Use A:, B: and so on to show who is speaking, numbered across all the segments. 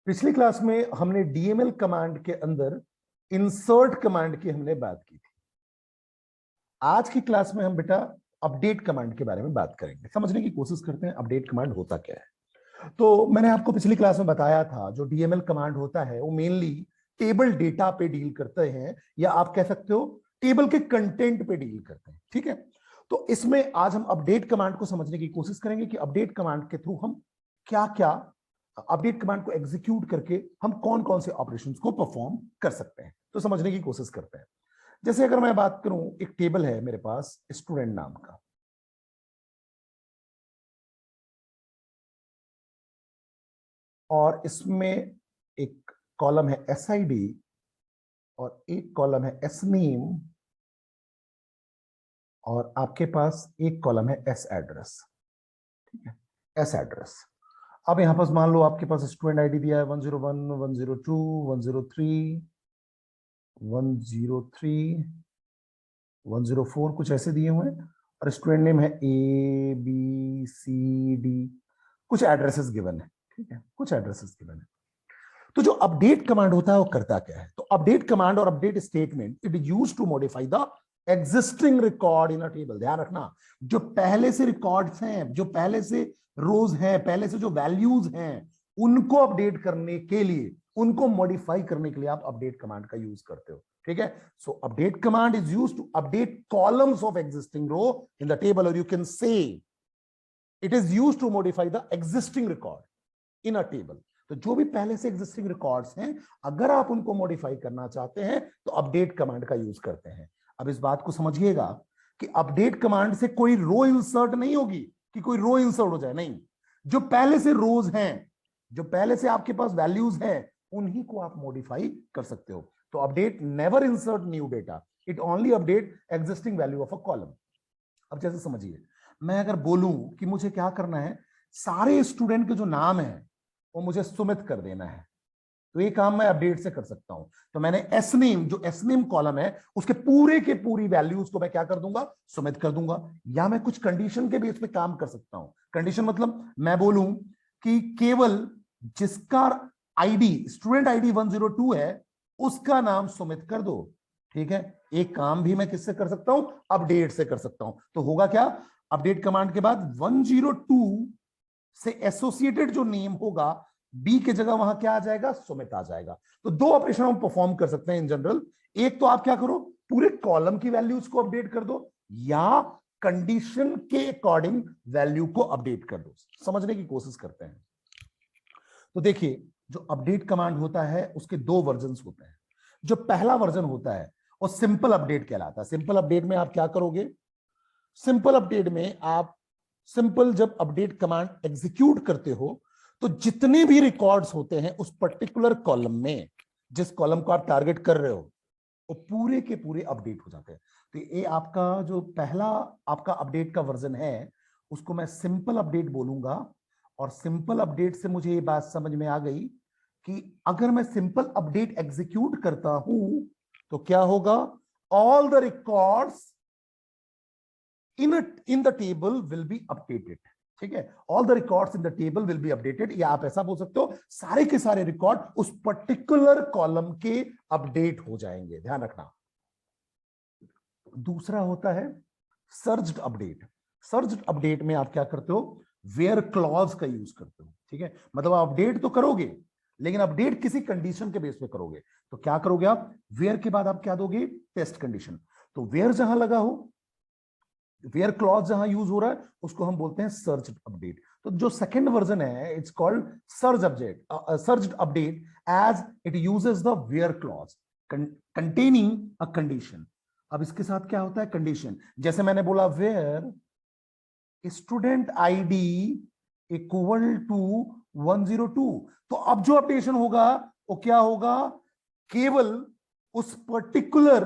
A: पिछली क्लास में हमने डीएमएल कमांड के अंदर इंसर्ट कमांड की हमने बात की थी। आज की क्लास में हम बेटा अपडेट कमांड के बारे में बात करेंगे। समझने की कोशिश करते हैं अपडेट कमांड होता क्या है। तो मैंने आपको पिछली क्लास में बताया था जो डीएमएल कमांड होता है वो मेनली टेबल डेटा पे डील करते हैं, या आप कह सकते हो टेबल के कंटेंट पे डील करते हैं। ठीक है, तो इसमें आज हम अपडेट कमांड को समझने की कोशिश करेंगे कि अपडेट कमांड के थ्रू हम क्या क्या अपडेट कमांड को एग्जीक्यूट करके हम कौन कौन से ऑपरेशंस को परफॉर्म कर सकते हैं। तो समझने की कोशिश करते हैं। जैसे अगर मैं बात करूं, एक टेबल है मेरे पास स्टूडेंट नाम का, और इसमें एक कॉलम है एसआईडी और एक कॉलम है एसनेम, और आपके पास एक कॉलम है एस एड्रेस। ठीक है, एस एड्रेस। अब यहां पर मान लो आपके पास स्टूडेंट आईडी दिया है 101, 102, 103, 103, 104 कुछ ऐसे दिए हुए हैं, और स्टूडेंट नेम है ए बी सी डी, कुछ एड्रेसेस गिवन है। ठीक है, कुछ एड्रेसेस गिवन है। तो जो अपडेट कमांड होता है वो करता क्या है? तो अपडेट कमांड और update statement it is used to modify the existing record in a table. ध्यान रखना, जो पहले से रिकॉर्ड्स हैं, जो पहले से रोज हैं, पहले से जो वैल्यूज हैं, उनको अपडेट करने के लिए, उनको मॉडिफाई करने के लिए आप अपडेट कमांड का यूज करते हो। ठीक है, so update command is used to update columns of existing row in the table, और you can say it is used to modify the existing record in a table. तो जो भी पहले से एग्जिस्टिंग रिकॉर्ड्स हैं, अगर आप उनको मॉडिफाई करना चाहते हैं तो अपडेट कमांड का यूज करते हैं। अब इस बात को समझिएगा कि अपडेट कमांड से कोई रो इंसर्ट नहीं होगी कि कोई रो इंसर्ट हो जाए, नहीं। जो पहले से रोज हैं, जो पहले से आपके पास वैल्यूज हैं, उन्हीं को आप मॉडिफाई कर सकते हो। तो update never insert new data, it only update existing value of a column. अब जैसे समझिए, मैं अगर बोलूं कि मुझे क्या करना है, सारे स्टूडेंट के जो नाम है वो मुझे सुमित कर देना है, तो ये काम मैं अपडेट से कर सकता हूं। तो मैंने एसनेम, जो एसनेम कॉलम है, उसके पूरे के पूरी वैल्यूज को मैं क्या कर दूंगा, सुमित कर दूंगा। या मैं कुछ कंडीशन के बेस पे काम कर सकता हूं। कंडीशन मतलब मैं बोलूं कि केवल जिसका आईडी स्टूडेंट आईडी 102 है उसका नाम सुमित कर दो। ठीक है, एक काम भी मैं किससे कर सकता हूं, अपडेट से कर सकता हूं। तो होगा क्या, अपडेट कमांड के बाद 102 से एसोसिएटेड जो नेम होगा, बी के जगह वहां क्या आ जाएगा, सुमित आ जाएगा। तो दो ऑपरेशन हम परफॉर्म कर सकते हैं इन जनरल। एक तो आप क्या करो, पूरे कॉलम की वैल्यूज को अपडेट कर दो, या कंडीशन के अकॉर्डिंग वैल्यू को अपडेट कर दो। समझने की कोशिश करते हैं। तो देखिए, जो अपडेट कमांड होता है उसके दो वर्जन होते हैं। जो पहला वर्जन होता है वो सिंपल अपडेट कहलाता है। सिंपल अपडेट में आप क्या करोगे, सिंपल अपडेट में आप सिंपल जब अपडेट कमांड एग्जीक्यूट करते हो तो जितने भी रिकॉर्ड्स होते हैं उस पर्टिकुलर कॉलम में, जिस कॉलम को आप टारगेट कर रहे हो, वो पूरे के पूरे अपडेट हो जाते हैं। तो ये आपका जो पहला आपका अपडेट का वर्जन है उसको मैं सिंपल अपडेट बोलूंगा। और सिंपल अपडेट से मुझे ये बात समझ में आ गई कि अगर मैं सिंपल अपडेट एग्जीक्यूट करता हूं तो क्या होगा, all the records in the table will be updated। ठीक है, all the records in the table will be updated, या आप ऐसा बोल सकते हो सारे के सारे रिकॉर्ड उस पर्टिकुलर कॉलम के अपडेट हो जाएंगे। ध्यान रखना। दूसरा होता है सर्ज्ड अपडेट। सर्ज्ड अपडेट में आप क्या करते हो, वेयर क्लॉज का यूज करते हो। ठीक है, मतलब आप अपडेट तो करोगे लेकिन अपडेट किसी कंडीशन के बेस पे करोगे। तो क्या करोगे आप, वेयर के बाद आप क्या दोगे, टेस्ट कंडीशन। तो वेयर जहां लगा हो, वेयर क्लॉज जहां यूज हो रहा है, उसको हम बोलते हैं सर्च अपडेट। तो जो सेकंड वर्जन है it's called search update, search update, as it uses the where clause containing a condition. अब इसके साथ क्या होता है, कंडीशन। जैसे मैंने बोला where student ID equal to 102, तो अब जो अपडेशन होगा वो क्या होगा, केवल उस पर्टिकुलर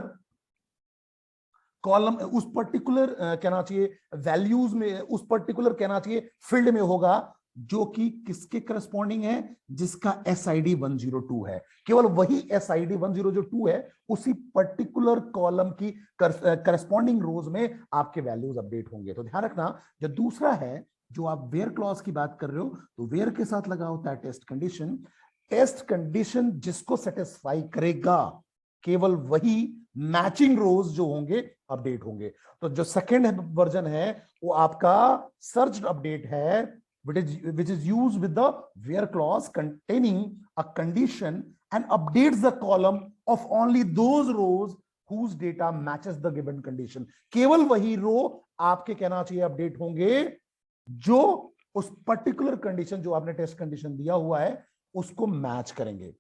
A: कॉलम, उस पर्टिकुलर कहना चाहिए वैल्यूज में, उस पर्टिकुलर कहना चाहिए फील्ड में होगा जो कि किसके करस्पॉन्डिंग है, जिसका एसआईडी 102 है। केवल वही एसआईडी 102 है, उसी पर्टिकुलर कॉलम की करस्पॉन्डिंग रोज में आपके वैल्यूज अपडेट होंगे। तो ध्यान रखना, जो दूसरा है, जो आप वेयर क्लॉज की बात कर रहे हो, तो वेयर के साथ लगा होता है टेस्ट कंडीशन, टेस्ट कंडीशन जिसको सेटिस्फाई करेगा केवल वही मैचिंग रोज जो होंगे अपडेट होंगे। तो जो सेकेंड वर्जन है वो आपका सर्च अपडेट है, which is used with the where clause containing a condition and updates the column of only those rows whose data matches the given condition। केवल वही रो आपके कहना चाहिए अपडेट होंगे जो उस पर्टिकुलर कंडीशन जो आपने टेस्ट कंडीशन दिया हुआ है उसको मैच करेंगे।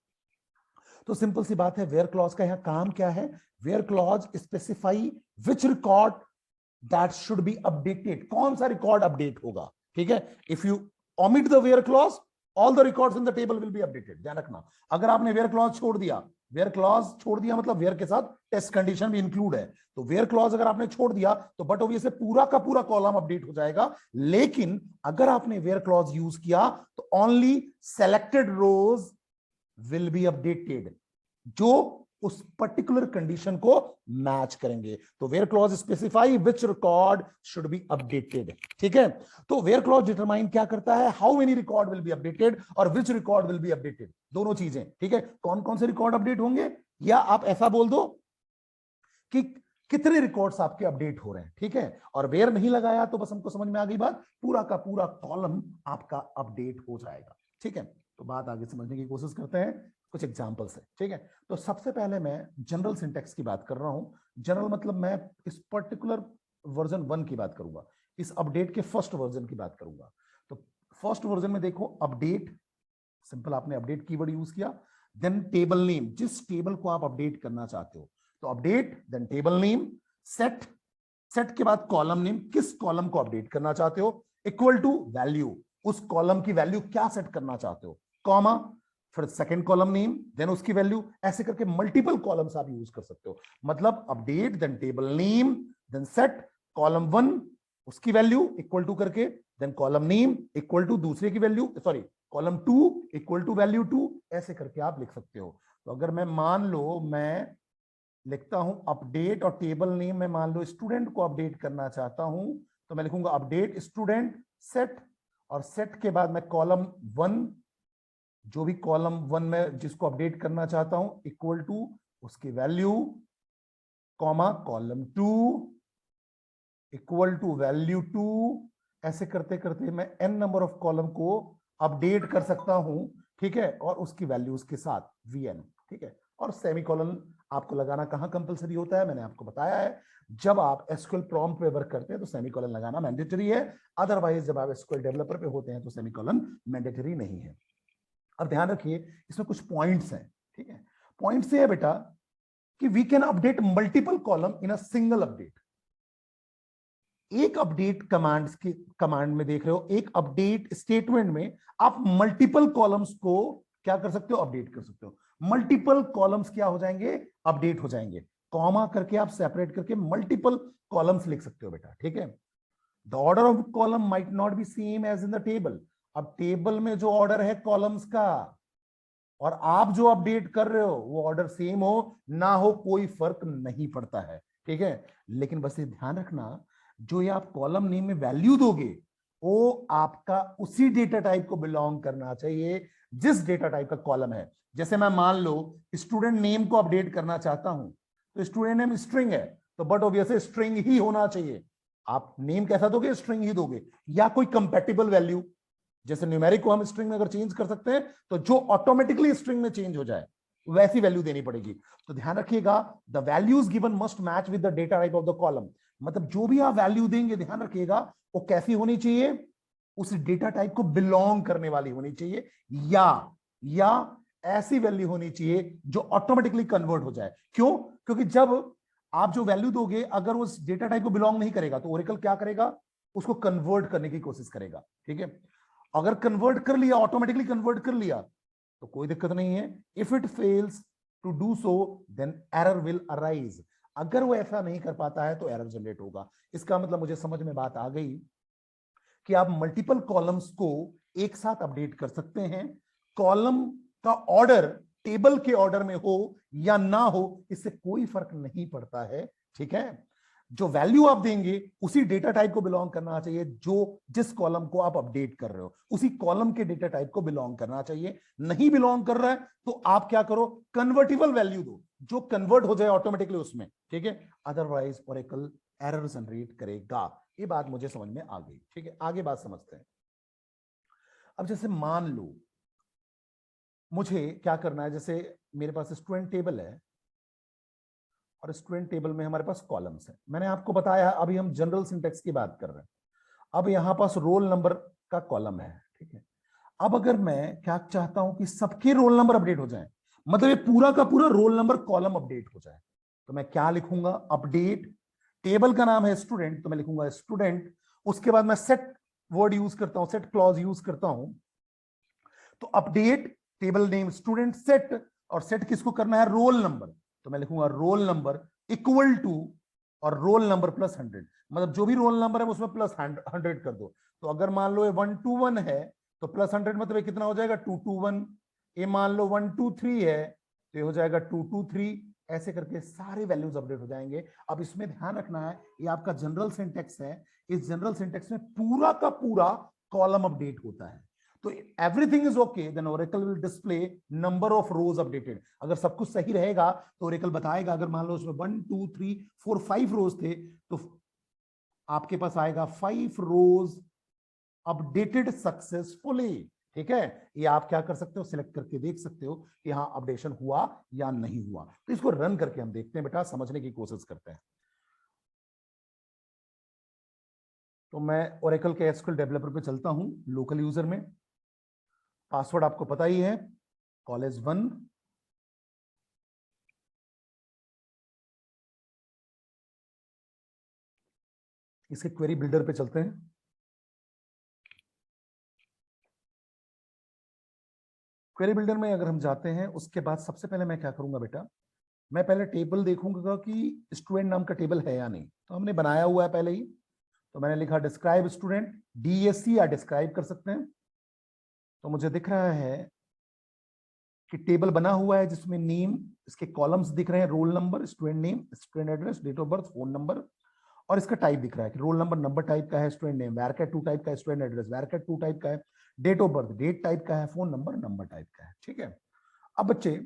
A: तो सिंपल सी बात है, वेयर क्लॉज का यहां काम क्या है? Where clause specify which record that should be updated, कौन सा रिकॉर्ड अपडेट होगा। ठीक है, if you omit the where clause all the records in the table will be updated। ध्यान रखना, अगर आपने where clause छोड़ दिया, where clause छोड़ दिया मतलब where के साथ टेस्ट कंडीशन भी इंक्लूड है, तो where clause अगर आपने छोड़ दिया तो बट ऑब्वियसली पूरा का पूरा कॉलम अपडेट हो जाएगा। लेकिन अगर आपने where clause यूज किया तो only selected rows will be updated जो उस पर्टिकुलर कंडीशन को मैच करेंगे। तो where clause specify which record should be updated. ठीक है, तो वेयर क्लॉज डिटरमाइन क्या करता है? How many record will be updated और which record will be updated, दोनों चीजें। ठीक है, कौन कौन से रिकॉर्ड अपडेट होंगे, या आप ऐसा बोल दो कि कितने रिकॉर्ड्स आपके अपडेट हो रहे हैं। ठीक है, और वेयर नहीं लगाया तो बस हमको समझ में आ गई बात, पूरा का पूरा कॉलम आपका अपडेट हो जाएगा। ठीक है, तो बात आगे समझने की कोशिश करते हैं कुछ एग्जांपल से। ठीक है, तो सबसे पहले मैं जनरल सिंटेक्स की बात कर रहा हूं। जनरल मतलब मैं इस पर्टिकुलर वर्जन 1 की बात करूंगा, इस अपडेट के फर्स्ट वर्जन की बात करूंगा। तो फर्स्ट वर्जन में देखो अपडेट, सिंपल आपने अपडेट कीवर्ड यूज किया, देन टेबल नेम, जिस टेबल को आप अपडेट करना चाहते हो तो update, then table name, set, set के बाद कॉलम नेम, किस कॉलम को अपडेट करना चाहते हो, इक्वल टू वैल्यू, उस कॉलम की वैल्यू क्या सेट करना चाहते हो, कॉमा, फिर सेकंड कॉलम नेम, देन उसकी वैल्यू, ऐसे करके मल्टीपल कॉलम्स आप यूज कर सकते हो। मतलब update, then table name, then set, column 1 उसकी वैल्यू इक्वल टू करके, then column name equal to दूसरे की value, sorry column 2 equal to value 2, ऐसे करके आप लिख सकते हो। तो अगर मैं मान लो मैं लिखता हूं अपडेट और टेबल नेम में मान लो स्टूडेंट को अपडेट करना चाहता हूं तो मैं लिखूंगा अपडेट स्टूडेंट सेट, और सेट के बाद मैं कॉलम 1, जो भी कॉलम 1 में जिसको अपडेट करना चाहता हूं इक्वल टू उसकी value, comma column 2 equal to value 2, ऐसे करते करते मैं n नंबर ऑफ कॉलम को अपडेट कर सकता हूं। ठीक है, और उसकी वैल्यूज के साथ vn। ठीक है, और सेमीकोलन आपको लगाना कहां कंपलसरी होता है, मैंने आपको बताया है, जब आप एसक्यूएल प्रॉम्प्ट पे वर्क करते हैं तो सेमीकोलन लगाना मैंडेटरी है, अदरवाइज जब आप एसक्यूएल डेवलपर पे होते हैं तो सेमीकोलन मैंडेटरी नहीं है। अब ध्यान रखिए इसमें कुछ पॉइंट्स हैं। ठीक है, पॉइंट्स ये है बेटा कि we can update multiple column in a single update. एक अपडेट कमांड में देख रहे हो, एक अपडेट स्टेटमेंट में आप मल्टीपल कॉलम्स को क्या कर सकते हो, अपडेट कर सकते हो। मल्टीपल कॉलम्स क्या हो जाएंगे, अपडेट हो जाएंगे। कॉमा करके आप सेपरेट करके मल्टीपल कॉलम्स लिख सकते हो बेटा। ठीक है, the order of column might not be same as in the table. अब टेबल में जो ऑर्डर है कॉलम्स का और आप जो अपडेट कर रहे हो वो ऑर्डर सेम हो ना हो कोई फर्क नहीं पड़ता है। ठीक है, लेकिन बस ये ध्यान रखना जो ये आप कॉलम नेम में वैल्यू दोगे वो आपका उसी डेटा टाइप को बिलोंग करना चाहिए जिस डेटा टाइप का कॉलम है। जैसे मैं मान लो स्टूडेंट नेम को अपडेट करना चाहता हूं तो स्टूडेंट नेम स्ट्रिंग है तो बट ऑब्वियसली स्ट्रिंग ही होना चाहिए। आप नेम कैसा दोगे, स्ट्रिंग ही दोगे, या कोई कंपैटिबल वैल्यू, जैसे न्यूमेरिक को हम स्ट्रिंग में अगर चेंज कर सकते हैं तो जो ऑटोमेटिकली स्ट्रिंग में चेंज हो जाए वैसी वैल्यू देनी पड़ेगी। तो ध्यान रखिएगा the values given must match with the data type of the column. मतलब जो भी आप वैल्यू देंगे ध्यान रखिएगा वो कैसी होनी चाहिए, उस डेटा टाइप को बिलोंग करने वाली होनी चाहिए, या ऐसी वैल्यू होनी चाहिए जो ऑटोमेटिकली कन्वर्ट हो जाए। क्यों? क्योंकि जब आप जो वैल्यू दोगे अगर उस डेटा टाइप को बिलोंग नहीं करेगा तो ओरेकल क्या करेगा, उसको कन्वर्ट करने की कोशिश करेगा। ठीक है, अगर कन्वर्ट कर लिया, ऑटोमेटिकली कन्वर्ट कर लिया तो कोई दिक्कत नहीं है। If it fails to do so then error will arise. अगर वो ऐसा नहीं कर पाता है तो एरर जनरेट होगा। इसका मतलब मुझे समझ में बात आ गई कि आप मल्टीपल कॉलम्स को एक साथ अपडेट कर सकते हैं, कॉलम का ऑर्डर टेबल के ऑर्डर में हो या ना हो इससे कोई फर्क नहीं पड़ता है। ठीक है, जो वैल्यू आप देंगे उसी डेटा टाइप को बिलोंग करना चाहिए, जो जिस कॉलम को आप अपडेट कर रहे हो उसी कॉलम के डेटा टाइप को बिलोंग करना चाहिए। नहीं बिलोंग कर रहा है तो आप क्या करो, कन्वर्टिबल वैल्यू दो जो कन्वर्ट हो जाए ऑटोमेटिकली उसमें, ठीक है। अदरवाइज ओरेकल एरर जनरेट करेगा। ये बात मुझे समझ में आ गई, ठीक है। आगे बात समझते हैं। अब जैसे मान लो मुझे क्या करना है, जैसे मेरे पास स्टूडेंट टेबल है और स्टूडेंट टेबल में हमारे पास कॉलम्स है। मैंने आपको बताया अभी हम जनरल सिंटेक्स की बात कर रहे हैं। अब यहां पास रोल नंबर का कॉलम है, ठीक है। अब अगर मैं क्या चाहता हूं कि सबके रोल नंबर अपडेट हो जाए, मतलब ये पूरा का पूरा रोल नंबर कॉलम अपडेट हो जाए, तो मैं क्या लिखूंगा, अपडेट, टेबल का नाम है स्टूडेंट तो मैं लिखूंगा स्टूडेंट। उसके बाद मैं सेट वर्ड यूज करता हूं, सेट क्लॉज यूज करता हूं। तो update table name student set, और सेट किसको करना है, रोल नंबर, तो मैं लिखूंगा रोल नंबर इक्वल टू और रोल नंबर प्लस 100, मतलब जो भी रोल नंबर है उसमें प्लस 100 कर दो। तो अगर मान लो ये 121 है तो प्लस 100 मतलब ये कितना हो जाएगा 221। ये मान लो 123 है तो ये हो जाएगा 223। ऐसे करके सारे वैल्यूज अपडेट हो जाएंगे। अब इसमें ध्यान रखना है ये आपका जनरल सिंटेक्स है, इस जनरल सिंटेक्स में पूरा का पूरा कॉलम अपडेट होता है। तो everything is okay then Oracle will display number of rows updated. अगर सब कुछ सही रहेगा तो ओरेकल बताएगा, अगर मान लो उसमें 1 2 3 4 5 रोज थे तो आपके पास आएगा 5 रोज अपडेटेड सक्सेसफुली, ठीक है। ये आप क्या कर सकते हो, सिलेक्ट करके देख सकते हो कि हाँ अपडेशन हुआ या नहीं हुआ। तो इसको रन करके हम देखते हैं बेटा, समझने की कोशिश करते हैं। तो मैं ओरेकल के एसक्यूएल डेवलपर पे चलता हूं, लोकल यूजर में। पासवर्ड आपको पता ही है, कॉलेज1। इसके क्वेरी बिल्डर पे चलते हैं। क्वेरी बिल्डर में अगर हम जाते हैं उसके बाद सबसे पहले मैं क्या करूंगा बेटा, मैं पहले टेबल देखूंगा कि स्टूडेंट नाम का टेबल है या नहीं। तो हमने बनाया हुआ है पहले ही, तो मैंने लिखा डिस्क्राइब स्टूडेंट, डीएससी या डिस्क्राइब कर सकते हैं। तो मुझे दिख रहा है कि टेबल बना हुआ है जिसमें नेम, इसके कॉलम्स दिख रहे हैं, roll number, student name, student address, date of birth, phone number, और इसका टाइप दिख रहा है कि रोल नंबर नंबर टाइप का है, स्टूडेंट नेम वैरकैट 2 टाइप का है, स्टूडेंट एड्रेस वैरकैट 2 टाइप का है, date of birth date type का है, फोन नंबर नंबर टाइप का है, ठीक है। अब बच्चे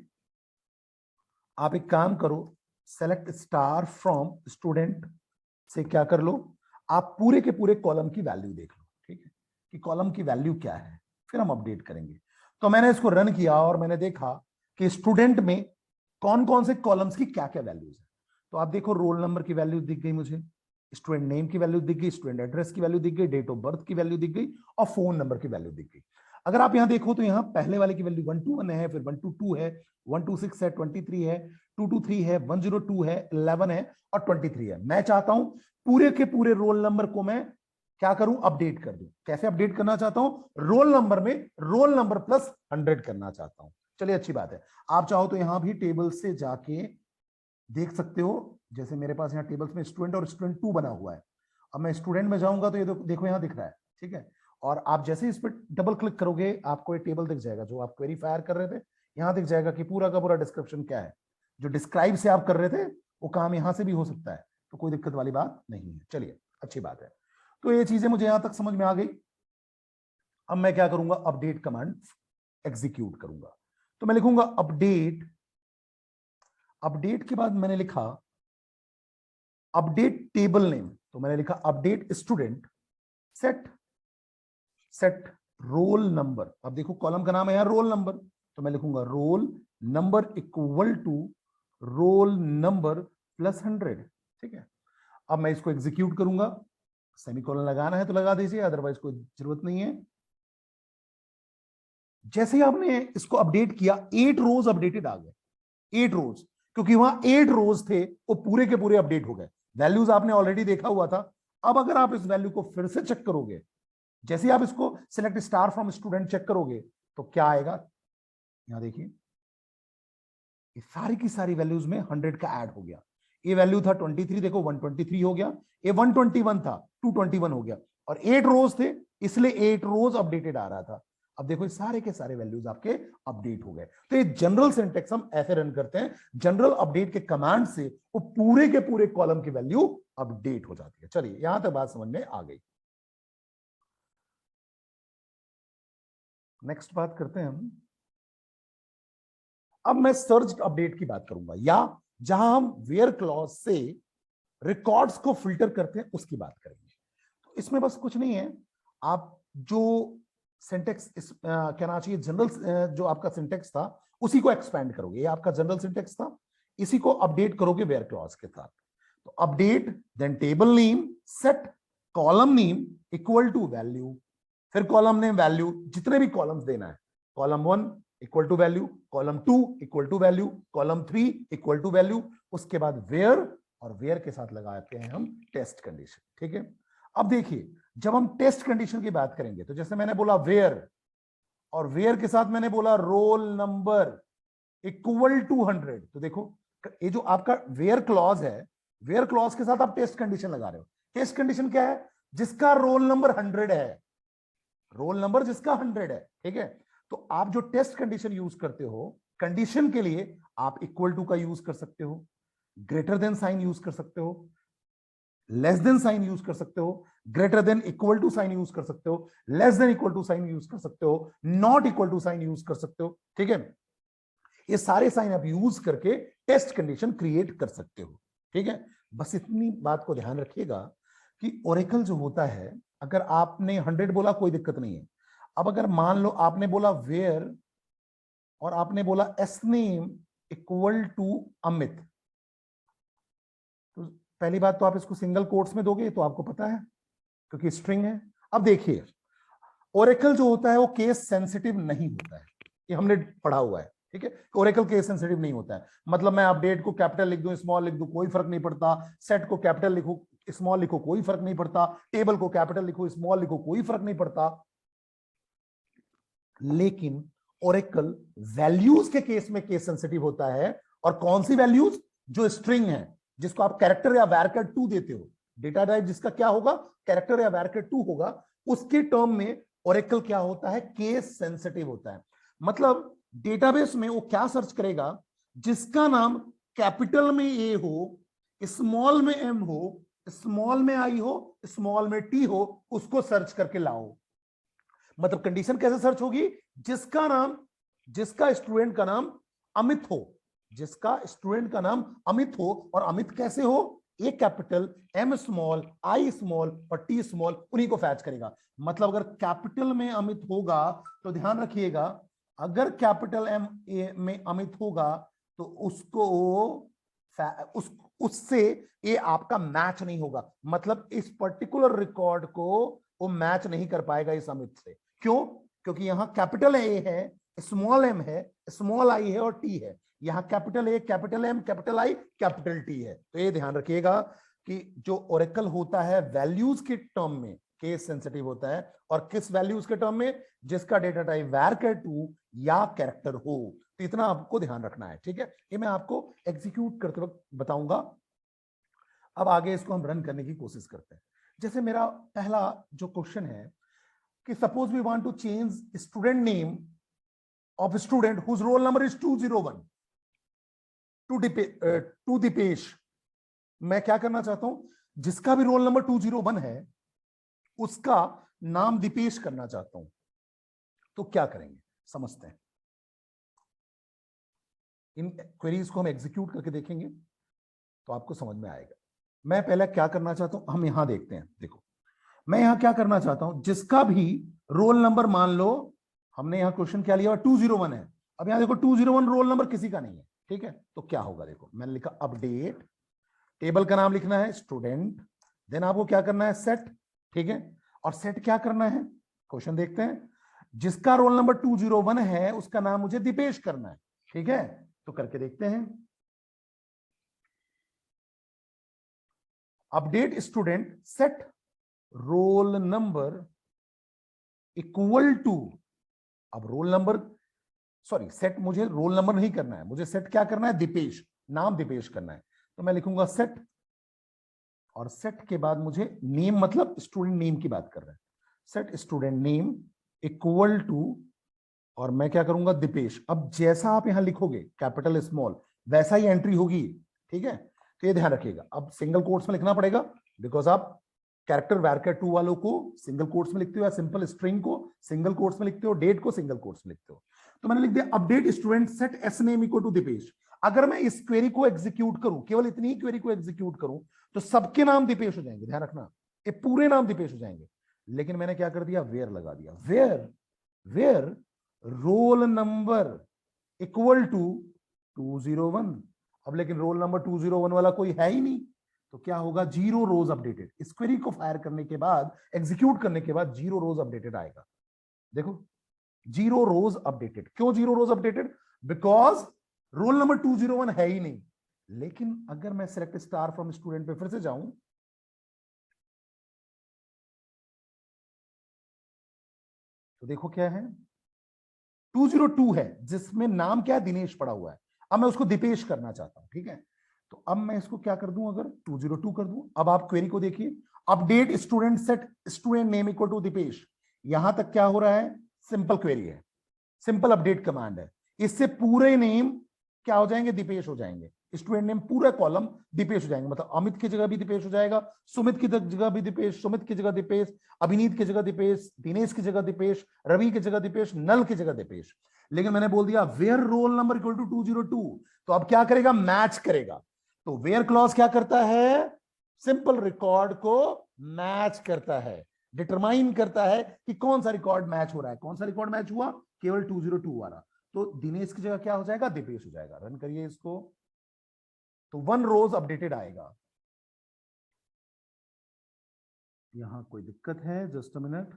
A: आप एक काम करो, सेलेक्ट स्टार फ्रॉम स्टूडेंट से क्या कर लो, आप पूरे के पूरे कॉलम की वैल्यू देख लो, ठीक है, कि कॉलम की वैल्यू क्या है, फिर हम अपडेट करेंगे। तो मैंने इसको रन किया और मैंने देखा कि स्टूडेंट में कौन कौन से कॉलम्स की क्या क्या वैल्यूज है। तो आप देखो रोल नंबर की वैल्यू दिख गई मुझे, स्टूडेंट नेम की वैल्यू दिख गई, स्टूडेंट एड्रेस की वैल्यू दिख गई, डेट ऑफ बर्थ की वैल्यू दिख गई, और फोन नंबर की वैल्यू दिख गई। अगर आप यहां देखो तो यहां पहले वाले की वैल्यू 121 है, फिर 122 है, 126 है, 23 है, 223 है, 102 है, 11 है और 23 है। मैं चाहता हूं पूरे के पूरे रोल नंबर को मैं क्या करूं, अपडेट कर दूं। कैसे अपडेट करना चाहता हूं, रोल नंबर में रोल नंबर प्लस 100 करना चाहता हूं। चलिए अच्छी बात है, आप चाहो तो यहां भी टेबल से जाके देख सकते हो। जैसे मेरे पास यहाँ टेबल्स में स्टूडेंट और स्टूडेंट 2 बना हुआ है। अब मैं स्टूडेंट में जाऊंगा तो ये देखो यहाँ दिख रहा है, ठीक है। और आप जैसे इस पर डबल क्लिक करोगे आपको ये टेबल दिख जाएगा जो आप क्वेरी फायर कर रहे थे। यहाँ दिख जाएगा कि पूरा का पूरा डिस्क्रिप्शन क्या है। जो डिस्क्राइब से आप कर रहे थे वो काम यहाँ से भी हो सकता है, तो कोई दिक्कत वाली बात नहीं है। चलिए अच्छी बात है, तो ये चीजें मुझे यहां तक समझ में आ गई। अब मैं क्या करूंगा, अपडेट कमांड एग्जीक्यूट करूंगा। तो मैं लिखूंगा अपडेट, अपडेट के बाद मैंने लिखा अपडेट टेबल नेम, तो मैंने लिखा update student set, set roll number. अब देखो कॉलम का नाम है यार रोल नंबर, तो मैं लिखूंगा roll number equal to roll number plus 100, ठीक है। अब मैं इसको एग्जीक्यूट करूंगा, सेमीकोलन लगाना है तो लगा दीजिए, अदरवाइज कोई जरूरत नहीं है। जैसे ही आपने इसको अपडेट किया 8 रोज अपडेटेड आ गए, 8 रोज, क्योंकि वहां 8 रोज थे वो पूरे के पूरे अपडेट हो गए। वैल्यूज आपने ऑलरेडी देखा हुआ था। अब अगर आप इस वैल्यू को फिर से चेक करोगे, जैसे आप इसको select star from student check करोगे तो क्या आएगा, यहां देखिए ये सारी की सारी वैल्यूज में 100 का ऐड हो गया। ये वैल्यू था 23, देखो 123 हो गया, ये 121 था 221 हो गया, और 8 रोज थे इसलिए 8 रोज अपडेटेड आ रहा था। अब देखो ये सारे के सारे वैल्यूज आपके अपडेट हो गए। तो ये जनरल सिंटेक्स हम ऐसे रन करते हैं, जनरल अपडेट के कमांड से वो पूरे के पूरे कॉलम की वैल्यू अपडेट हो जाती है। चलिए यहां तक बात समझ में आ गई। नेक्स्ट बात करते हैं हम, अब मैं सर्च अपडेट की बात करूंगा, या जहां हम वेयर क्लॉज से रिकॉर्ड्स को फिल्टर करते हैं उसकी बात करेंगे। तो इसमें बस कुछ नहीं है, आप जो सिंटेक्स कहना चाहिए जनरल जो आपका सिंटेक्स था उसी को एक्सपैंड करोगे। ये आपका जनरल सिंटेक्स था, इसी को अपडेट करोगे वेयर क्लॉज के साथ। तो update then table name set column name equal to value, फिर कॉलम नेम वैल्यू, जितने भी कॉलम्स देना है, column 1 equal to value, column 2 equal to value, column 3 equal to value, उसके बाद वेयर, और वेयर के साथ लगाते हैं हम टेस्ट कंडीशन। ठीक है, अब देखिए जब हम टेस्ट कंडीशन की बात करेंगे तो जैसे मैंने बोला वेयर, और वेयर के साथ मैंने बोला रोल नंबर इक्वल टू 100, तो देखो ये जो आपका वेयर क्लॉज है, वेयर क्लॉज के साथ आप टेस्ट कंडीशन लगा रहे हो। टेस्ट कंडीशन क्या है? जिसका रोल नंबर 100 है, रोल नंबर जिसका 100 है। ठीक है, तो आप जो टेस्ट कंडीशन यूज करते हो, कंडीशन के लिए आप इक्वल टू का यूज कर सकते हो, ग्रेटर देन साइन यूज कर सकते हो, लेस देन साइन यूज कर सकते हो, greater than equal to sign use कर सकते हो, less than equal to sign use कर सकते हो, not equal to sign use कर सकते हो। ठीक है, ये सारे साइन आप यूज करके टेस्ट कंडीशन क्रिएट कर सकते हो। ठीक है, बस इतनी बात को ध्यान रखिएगा कि ओरेकल जो होता है, अगर आपने 100 बोला कोई दिक्कत नहीं है। अब अगर मान लो आपने बोला वेयर और आपने बोला S name equal to Amit, तो पहली बात तो आप इसको सिंगल कोट्स में दोगे, तो आपको पता है क्योंकि स्ट्रिंग है। अब देखिए ओरेकल जो होता है वो केस सेंसिटिव नहीं होता है, ये हमने पढ़ा हुआ है। ठीक है, ओरेकल केस सेंसिटिव नहीं होता है, मतलब मैं अपडेट को कैपिटल लिख दूं स्मॉल लिख दूं कोई फर्क नहीं पड़ता, सेट को कैपिटल लिखो स्मॉल लिखो कोई फर्क नहीं पड़ता, टेबल को कैपिटल लिखो स्मॉल लिखो कोई फर्क नहीं पड़ता। लेकिन ओरेकल वैल्यूज के केस में केस सेंसिटिव होता है, और कौन सी वैल्यूज? जो स्ट्रिंग है, जिसको आप कैरेक्टर या वैरकर 2 देते हो, डेटा टाइप जिसका क्या होगा, कैरेक्टर या वैरकर 2 होगा, उसके टर्म में ओरेकल क्या होता है? केस सेंसिटिव होता है। मतलब डेटाबेस में वो क्या सर्च करेगा? जिसका नाम कैपिटल में ए हो, स्मॉल में एम हो, स्मॉल में आई हो, स्मॉल में टी हो, उसको सर्च करके लाओ। मतलब कंडीशन कैसे सर्च होगी? जिसका नाम, जिसका स्टूडेंट का नाम अमित हो, जिसका स्टूडेंट का नाम अमित हो, और अमित कैसे हो? A capital, M small, I small और टी स्मॉल, उन्हीं को फैच करेगा। मतलब अगर कैपिटल में अमित होगा तो ध्यान रखिएगा, अगर कैपिटल एम ए में अमित होगा तो उसको उससे ये आपका मैच नहीं होगा, मतलब इस पर्टिकुलर रिकॉर्ड को वो मैच नहीं कर पाएगा इस अमित से। क्यों? क्योंकि यहां कैपिटल ए है, स्मॉल एम है, स्मॉल आई है और टी है। यहां capital A, capital M, capital I, capital T है। तो ये ध्यान रखिएगा कि जो ओरेकल होता है वैल्यूज के टर्म में केस सेंसिटिव होता है, और किस वैल्यूज के टर्म में? जिसका डेटा टाइप varchar 2 या कैरेक्टर हो। तो इतना आपको ध्यान रखना है। ठीक है, ये मैं आपको एग्जीक्यूट करते वक्त बताऊंगा। अब आगे इसको हम रन करने की कोशिश करते हैं। जैसे मेरा पहला जो क्वेश्चन है कि suppose we want to change student name of student whose roll number is 201 to Deepesh. मैं क्या करना चाहता हूं? जिसका भी रोल नंबर 201 है उसका नाम दीपेश करना चाहता हूं। तो क्या करेंगे समझते हैं। इन क्वेरीज को हम एग्जीक्यूट करके देखेंगे तो आपको समझ में आएगा। मैं पहले क्या करना चाहता हूं, हम यहां देखते हैं। देखो मैं यहां क्या करना चाहता हूं, जिसका भी रोल नंबर, मान लो हमने यहां क्वेश्चन क्या लिया 201 है। अब यहां देखो 201 रोल नंबर किसी का नहीं है। ठीक है, तो क्या होगा? देखो मैंने लिखा अपडेट, टेबल का नाम लिखना है स्टूडेंट, देन आपको क्या करना है? सेट। ठीक है, और सेट क्या करना है? क्वेश्चन देखते हैं। जिसका रोल नंबर 201 है उसका नाम मुझे दीपेश करना है। ठीक है, तो करके देखते हैं। Update student set roll number equal to, अब रोल नंबर, सॉरी सेट मुझे रोल नंबर नहीं करना है, मुझे सेट क्या करना है? दीपेश, नाम दीपेश करना है। तो मैं लिखूंगा सेट, और सेट के बाद मुझे नेम, मतलब स्टूडेंट नेम की बात कर रहे हैं, set student name equal to, और मैं क्या करूंगा दीपेश। अब जैसा आप यहां लिखोगे कैपिटल स्मॉल वैसा ही एंट्री होगी, ठीक है। तो ये ध्यान रखिएगा, अब सिंगल कोट्स में लिखना पड़ेगा बिकॉज आप कैरेक्टर वैरकर 2 वालों को सिंगल कोट्स में लिखते हो, या सिंपल स्ट्रिंग को सिंगल कोट्स में लिखते हो, डेट को सिंगल कोट्स में लिखते हो। तो मैंने लिख दिया update student set S name equal to Deepesh. अगर मैं इस क्वेरी को एग्जीक्यूट करूं, केवल इतनी ही क्वेरी को एग्जीक्यूट करूं, तो सबके नाम दीपेश हो जाएंगे, ध्यान रखना, ये पूरे नाम दीपेश हो जाएंगे। लेकिन मैंने क्या कर दिया, वेयर लगा दिया, where roll number equal to 201। अब लेकिन रोल नंबर 201 वाला कोई है ही नहीं, तो क्या होगा, 0 रोज अपडेटेड। इस क्वेरी को फायर करने के बाद, एग्जीक्यूट करने के बाद 0 रोज अपडेटेड आएगा। देखो 0 रोज अपडेटेड। क्यों 0 रोज अपडेटेड? बिकॉज रोल नंबर 201 है ही नहीं। लेकिन अगर मैं सिलेक्ट स्टार फ्रॉम स्टूडेंट पे फिर से जाऊं, तो देखो क्या है, 202 है जिसमें नाम क्या है, दिनेश पड़ा हुआ है। अब मैं उसको दीपेश करना चाहता हूं, ठीक है। तो अब मैं इसको क्या कर दूं, अगर 202 कर दूं। अब आप क्वेरी को देखिए, update student set student name equal to Deepesh. यहां तक क्या हो रहा है, सिंपल क्वेरी है, सिंपल अपडेट कमांड है। इससे पूरे नेम क्या हो जाएंगे, दीपेश हो जाएंगे। स्टूडेंट नेम पूरा कॉलम दीपेश हो जाएंगे, मतलब अमित की जगह भी दीपेश हो जाएगा, सुमित की जगह भी दीपेश, सुमित की जगह दीपेश, अभिनीत की जगह दीपेश, दिनेश की जगह दीपेश, रवि की जगह दीपेश, नल की जगह दीपेश। लेकिन मैंने बोल दिया where roll number equal to 202, तो अब क्या करेगा, मैच करेगा। तो वेयर क्लॉज क्या करता है, सिंपल रिकॉर्ड को मैच करता है, डिटरमाइन करता है कि कौन सा रिकॉर्ड मैच हो रहा है। कौन सा रिकॉर्ड मैच हुआ, केवल 202 वाला। तो दिनेश की जगह क्या हो जाएगा, दीपेश हो जाएगा। रन करिए इसको, तो 1 रोज अपडेटेड आएगा। यहां कोई दिक्कत है, just a minute.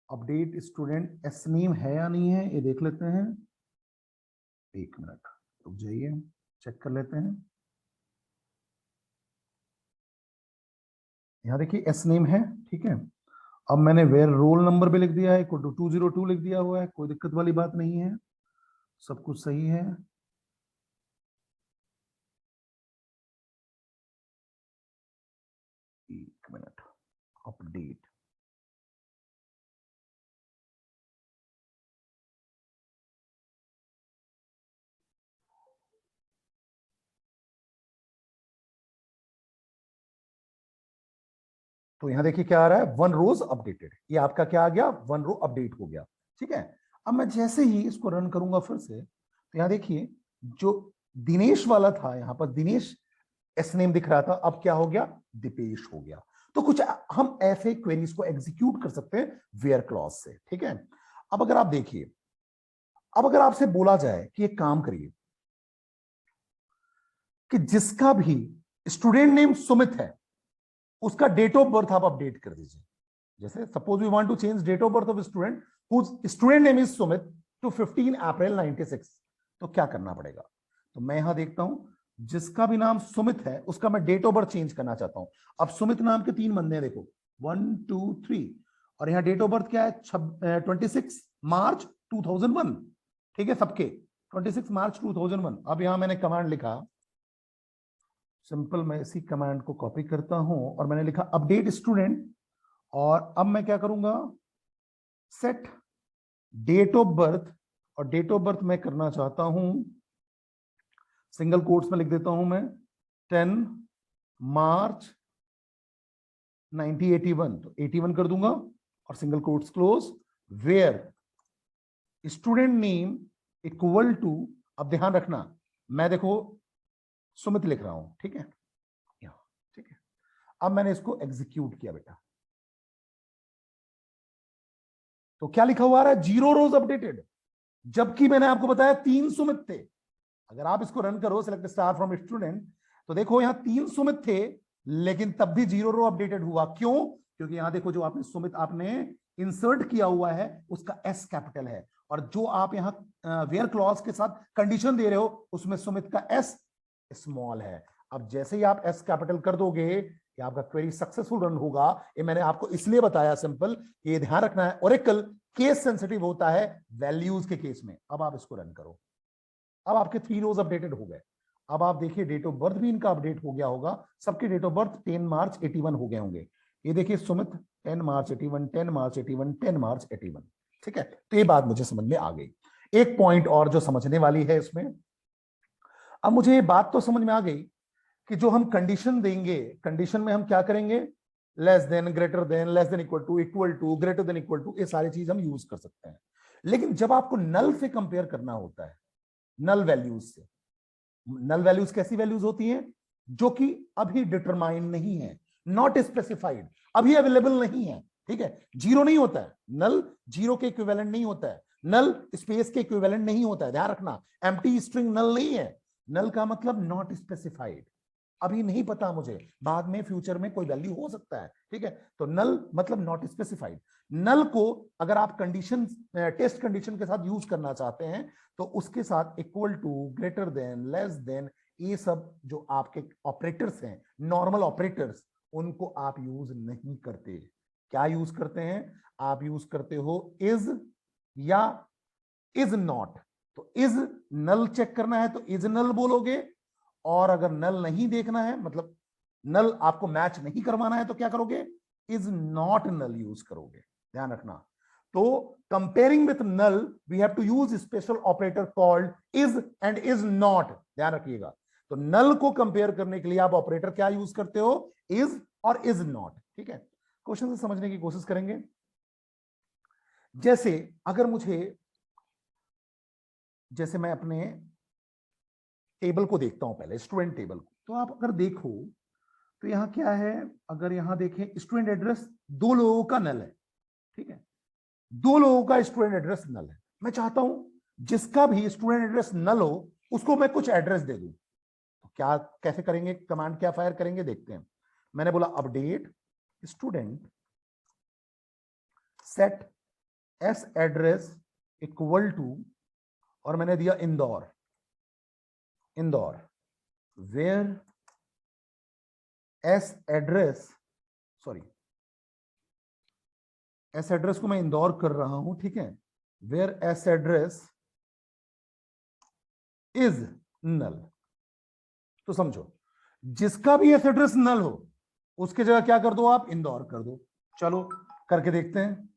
A: Update student S name है या नहीं है ये देख लेते हैं, 1 मिनट रुक जाइए, चेक कर लेते हैं। यहां देखिए एस नेम है, ठीक है। अब मैंने वेयर रोल नंबर भी लिख दिया है, इक्वल टू 202 लिख दिया हुआ है, कोई दिक्कत वाली बात नहीं है, सब कुछ सही है। 1 मिनट, अपडेट। तो यहां देखिए क्या आ रहा है, 1 रोज अपडेटेड। ये आपका क्या आ गया, 1 रो अपडेट हो गया, ठीक है। अब मैं जैसे ही इसको रन करूंगा फिर से, तो यहां देखिए जो दिनेश वाला था, यहां पर दिनेश एस नेम दिख रहा था, अब क्या हो गया, दीपेश हो गया। तो कुछ हम ऐसे क्वेरीज को एग्जीक्यूट कर सकते हैं वेयर क्लॉज से, ठीक है। अब अगर आप देखिए, अब अगर आपसे बोला जाए कि एक काम करिए कि जिसका भी स्टूडेंट नेम सुमित है उसका डेट ऑफ बर्थ आप अपडेट कर दीजिए। जैसे suppose we want to change date of birth of student whose student name is Sumit to 15 April 96। तो क्या करना पड़ेगा, तो मैं यहां देखता हूं जिसका भी नाम सुमित है उसका मैं डेट ऑफ बर्थ चेंज करना चाहता हूं। अब सुमित नाम के 3 बंदे हैं, देखो 1 2 3, और यहां डेट ऑफ बर्थ क्या है, 26 मार्च 2001, ठीक है सबके 26 मार्च 2001। अब यहां मैंने कमांड लिखा, सिंपल मैं इसी कमांड को कॉपी करता हूं और मैंने लिखा अपडेट स्टूडेंट, और अब मैं क्या करूंगा, सेट डेट ऑफ बर्थ, और डेट ऑफ बर्थ मैं करना चाहता हूं सिंगल कोट्स में लिख देता हूं मैं 10 मार्च 1981, तो 81 कर दूंगा और single quotes close, where student name equal to, अब ध्यान रखना मैं देखो सुमित लिख रहा हूं, ठीक है, ठीक है। अब मैंने इसको एग्जीक्यूट किया बेटा, तो क्या लिखा हुआ आ रहा है, 0 रोज अपडेटेड, जबकि मैंने आपको बताया 3 सुमित थे। अगर आप इसको रन करो सिलेक्ट स्टार फ्रॉम स्टूडेंट, तो देखो यहां 3 सुमित थे लेकिन तब भी 0 रो अपडेटेड हुआ। क्यों, क्योंकि यहां देखो जो आपने सुमित आपने इंसर्ट किया हुआ है उसका एस कैपिटल है, और जो आप यहां वेयर क्लॉज के साथ कंडीशन दे रहे हो उसमें सुमित का एस स्मॉल है। अब जैसे ही आप एस कैपिटल कर दोगे कि आपका क्वेरी सक्सेसफुल रन होगा। ये मैंने आपको इसलिए बताया सिंपल, ये ध्यान रखना है ओरेकल केस सेंसिटिव होता है वैल्यूज के केस में। अब आप इसको रन करो, अब आपके 3 रोज अपडेटेड हो गए। अब आप देखिए डेट ऑफ बर्थ भी इनका अपडेट हो गया होगा, सबके डेट ऑफ बर्थ 10 मार्च 81 हो गए होंगे। ये देखिए सुमित 10 मार्च 81, 10 मार्च 81, 10 मार्च 81। ठीक है, तो ये बात मुझे समझ में आ गई। एक पॉइंट और जो समझने वाली है इसमें, अब मुझे ये बात तो समझ में आ गई कि जो हम कंडीशन देंगे, कंडीशन में हम क्या करेंगे, less than, greater than, less than equal to, greater than equal to, ये सारी चीज हम यूज कर सकते हैं। लेकिन जब आपको नल से कंपेयर करना होता है, नल वैल्यूज से, नल वैल्यूज कैसी वैल्यूज होती हैं, जो कि अभी डिटरमाइंड नहीं है, नॉट स्पेसिफाइड, अभी अवेलेबल नहीं है। ठीक है, जीरो नहीं होता है नल, जीरो के इक्विवेलेंट नहीं होता है नल, स्पेस के इक्विवेलेंट नहीं होता है, ध्यान रखना। एम्प्टी स्ट्रिंग नल नहीं है, नल का मतलब नॉट स्पेसिफाइड, अभी नहीं पता मुझे, बाद में फ्यूचर में कोई वैल्यू हो सकता है। ठीक है, तो नल मतलब नॉट स्पेसिफाइड। नल को अगर आप कंडीशन, टेस्ट कंडीशन के साथ यूज करना चाहते हैं तो उसके साथ equal to, greater than, less than, ये सब जो आपके ऑपरेटर्स हैं, नॉर्मल ऑपरेटर्स, उनको आप यूज नहीं करते। क्या यूज करते हैं, आप यूज करते हो इज या इज नॉट। तो इज नल चेक करना है तो इज नल बोलोगे, और अगर नल नहीं देखना है, मतलब नल आपको मैच नहीं करवाना है, तो क्या करोगे, इज नॉट नल यूज करोगे, ध्यान रखना। तो comparing with null we have to use special operator called is and is not, ध्यान रखिएगा। तो नल को कंपेयर करने के लिए आप ऑपरेटर क्या यूज करते हो, इज और इज नॉट। ठीक है, क्वेश्चन से समझने की कोशिश करेंगे। जैसे अगर मुझे, जैसे मैं अपने टेबल को देखता हूं, पहले स्टूडेंट टेबल को, तो आप अगर देखो तो यहां क्या है, अगर यहां देखें स्टूडेंट एड्रेस, दो लोगों का नल है। ठीक है, दो लोगों का स्टूडेंट एड्रेस नल है। मैं चाहता हूं जिसका भी स्टूडेंट एड्रेस नल हो उसको मैं कुछ एड्रेस दे दूं, तो क्या, कैसे करेंगे, कमांड क्या फायर करेंगे, देखते हैं। मैंने बोला update student set S address equal to, और मैंने दिया Indore, Indore, where S address, sorry S address को मैं इंदौर कर रहा हूं। ठीक है, where S address is null. तो समझो, जिसका भी एस एड्रेस नल हो उसके जगह क्या कर दो, आप इंदौर कर दो। चलो करके देखते हैं।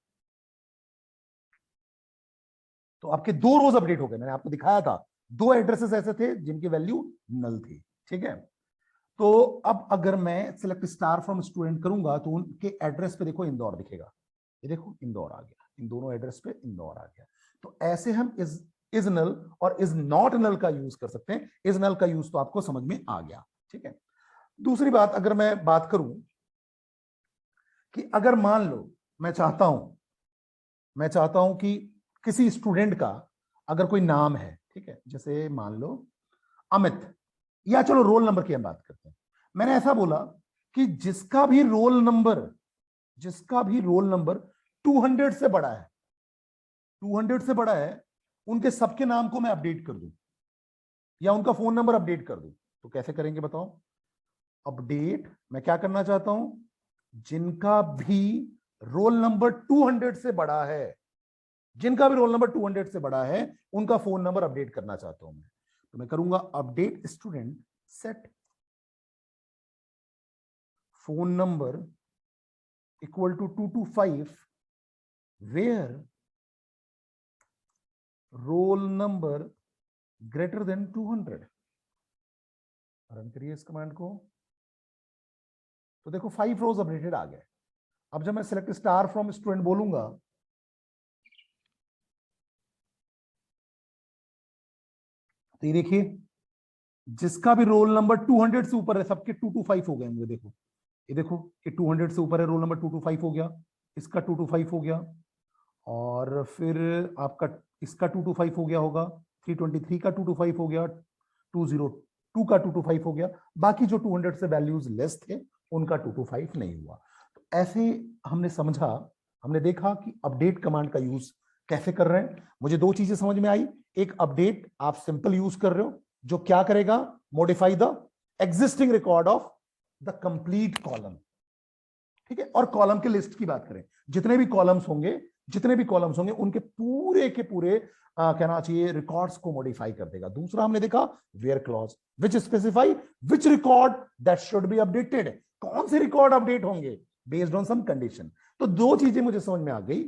A: तो आपके दो रोज अपडेट हो गए, मैंने आपको दिखाया था, दो एड्रेसेस ऐसे थे जिनकी वैल्यू नल थी। ठीक है, तो अब अगर मैं सिलेक्ट स्टार फ्रॉम स्टूडेंट करूंगा तो उनके एड्रेस पे देखो इंदौर दिखेगा, ये देखो इंदौर आ गया, इन दोनों एड्रेस पे इंदौर आ गया। तो ऐसे हम इज नल और इज नॉट नल का यूज कर सकते हैं। इज नल का यूज तो आपको समझ में आ गया। ठीक है, दूसरी बात अगर मैं बात करूं कि अगर मान लो मैं चाहता हूं कि किसी स्टूडेंट का अगर कोई नाम है, ठीक है, जैसे मान लो अमित, या चलो रोल नंबर की हम बात करते हैं। मैंने ऐसा बोला कि जिसका भी रोल नंबर 200 से बड़ा है, 200 से बड़ा है, उनके सबके नाम को मैं अपडेट कर दूं या उनका फोन नंबर अपडेट कर दूं। तो कैसे करेंगे बताओ, अपडेट, मैं क्या करना चाहता हूं, जिनका भी रोल नंबर 200 से बड़ा है, जिनका भी रोल नंबर 200 से बड़ा है, उनका फोन नंबर अपडेट करना चाहता हूं मैं। तो मैं करूंगा update student set phone number equal to 225 where roll number greater than 200। Run करिए इस कमांड को, तो देखो 5 रोज अपडेटेड आ गए। अब जब मैं सिलेक्ट स्टार फ्रॉम स्टूडेंट बोलूंगा तो ये देखिए जिसका भी रोल नंबर 200 से ऊपर है, सबके 225 हो गए मुझे। देखो ये देखो कि 200 से ऊपर है, रोल नंबर 225 हो गया, इसका 225 हो गया, और फिर आपका इसका 225 हो गया होगा, 323 का 225 हो गया, 202 का 225 हो गया। बाकी जो 200 से वैल्यूज लेस थे उनका 225 नहीं हुआ। तो ऐसे हमने समझा, हमने देखा कि अपडेट कमांड का यूज कैसे कर रहे हैं। मुझे दो चीजें समझ में आई, एक अपडेट आप सिंपल यूज कर रहे हो जो क्या करेगा, modify the existing record of the complete column. ठीक है, और कॉलम के लिस्ट की बात करें, जितने भी कॉलम्स होंगे उनके पूरे के पूरे कहना चाहिए रिकॉर्ड्स को मॉडिफाई कर देगा। दूसरा हमने देखा where clause which specify which record that should be updated, कौन से रिकॉर्ड अपडेट होंगे, बेस्ड ऑन सम कंडीशन। तो दो चीजें मुझे समझ में आ गई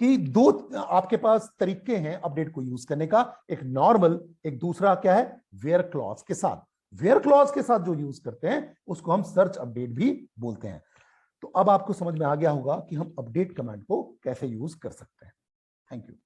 A: कि दो आपके पास तरीके हैं अपडेट को यूज करने का, एक नॉर्मल, एक दूसरा क्या है, वेयर क्लॉज के साथ। वेयर क्लॉज के साथ जो यूज करते हैं उसको हम सर्च अपडेट भी बोलते हैं। तो अब आपको समझ में आ गया होगा कि हम अपडेट कमांड को कैसे यूज कर सकते हैं। Thank you.